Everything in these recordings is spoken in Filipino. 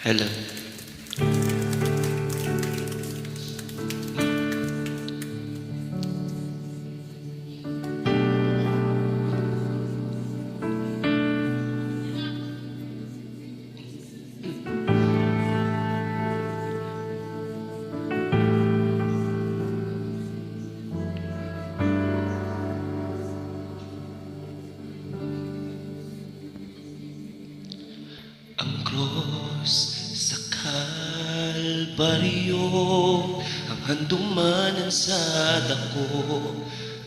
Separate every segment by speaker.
Speaker 1: Hello. Ang krus sa Kalbaryo, ang handumanan sa dako,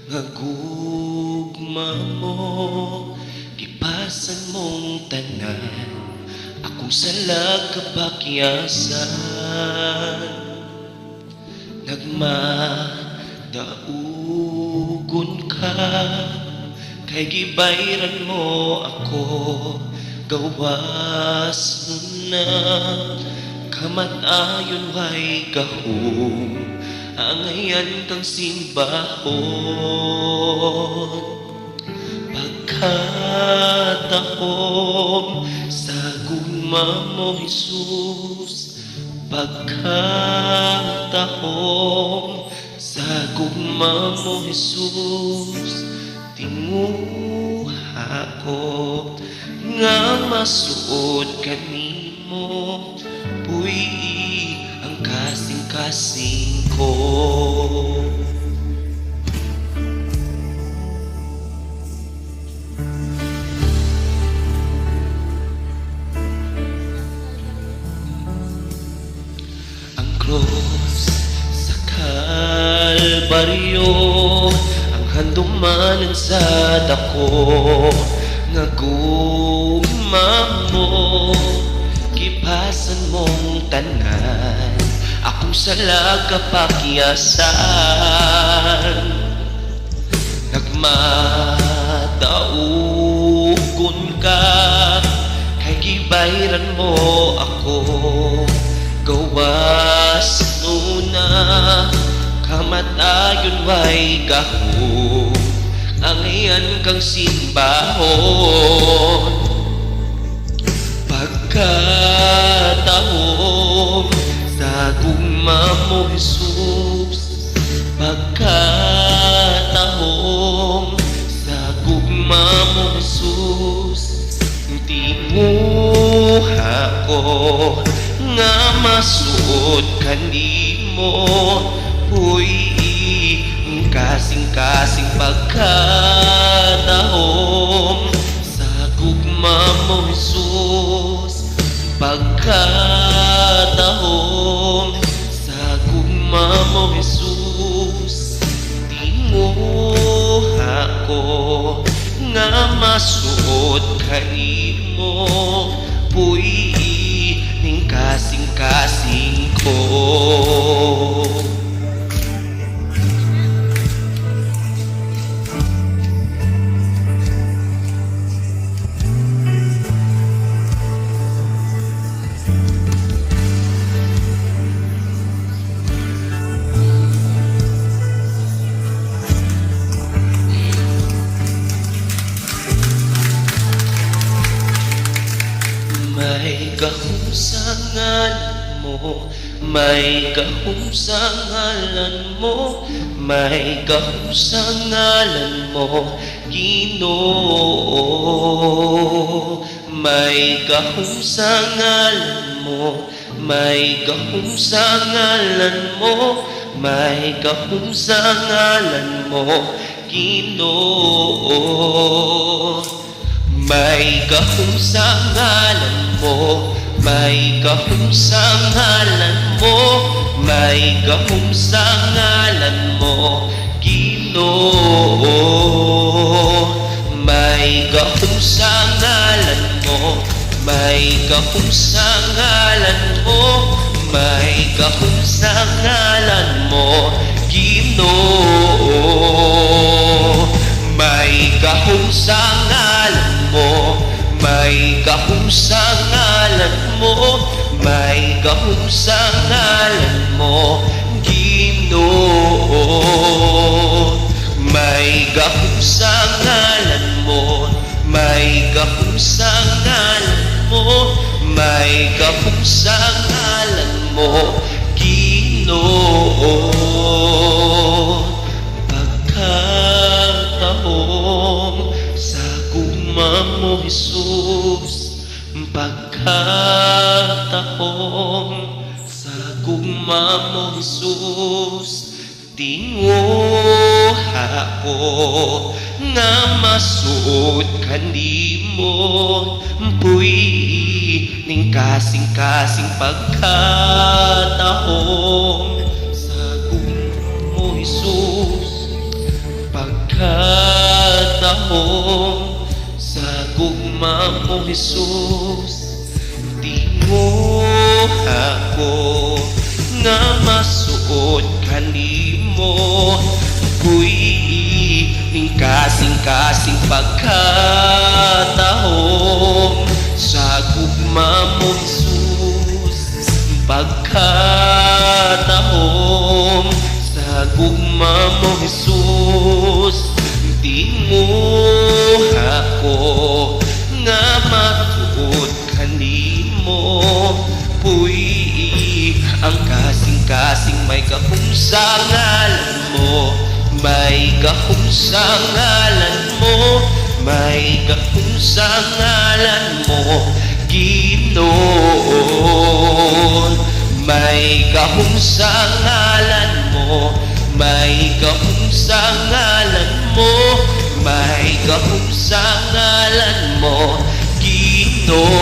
Speaker 1: nga gugma mo, gipasan mong tanan, akong salag kabakyasan. Nagmadaugon ka, kay gibayran mo ako, gawas mo na, kamatayon way gahom, angayan kang simbahon. Pagkatahom sa gugma mo, Jesus, pagkatahom sa gugma mo, Jesus, tinguha ko nga masuod kanimo, puy ang kasing-kasing ko. Ang krus sa Kalbaryo, ang handumanan sa dako, nga gugma mo, gipasan mong tanan, akong salag kapakyasan. Nagmadaugon ka, kay gibayran mo ako, gawas nuna, kamatayon way gahom, angayan kang simbahon. Pagkatahom sa gugma mo, Jesus, pagkatahom sa gugma mo, Jesus, tinguha ko nga masuod kanimo, huy kasing-kasing pagkatahom sa gugma mo, Jesus, pagkatahom sa gugma mo, Jesus, tinguha ko nga masuod kanimo, puy ning kasing-kasing ko. May gahom sa ngalan mo, may gahom sa ngalan mo, may gahom sa ngalan mo, Ginoo. May gahom sa ngalan mo, may gahom sa ngalan mo, may gahom sa ngalan mo, Ginoo. May gahom sa ngalan mo, may gahom sa ngalan mo, may gahom sa ngalan mo, Ginoo. May gahom sa ngalan mo, may gahom sa ngalan mo, may gahom sa ngalan mo, Ginoo. May gahom sa ngalan mo, may gahom sa ngalan mo, may gahom sa ngalan mo, Ginoo. May gahom sa ngalan mo, may gahom sa ngalan mo, may gahong sa ngalan mo, Ginoo. Pagkataong sa gugma mo, Jesus, pagkataong sa gugma mo, Jesus, tinguha ko nga masuot kanimo, puy ning kasing-kasing pagkataong sa gugma mo, Jesus, pagkataong sa gugma mo, Jesus, tinguha ko nga masuot kanimo, puy ning kasing-kasing pagkataong sa gugma mo, Jesus, pagkataong sa gugma mo, Jesus, tinguha ko nga matuod kanimo, puy ang kasing-kasing may gahong sa ngalan mo, may gahong sa ngalan mo, may gahong sa ngalan mo, Ginoo. May gahong sa ngalan mo, may gahong sa ngalan mo, may gahong sa ngalan mo, Ginoo.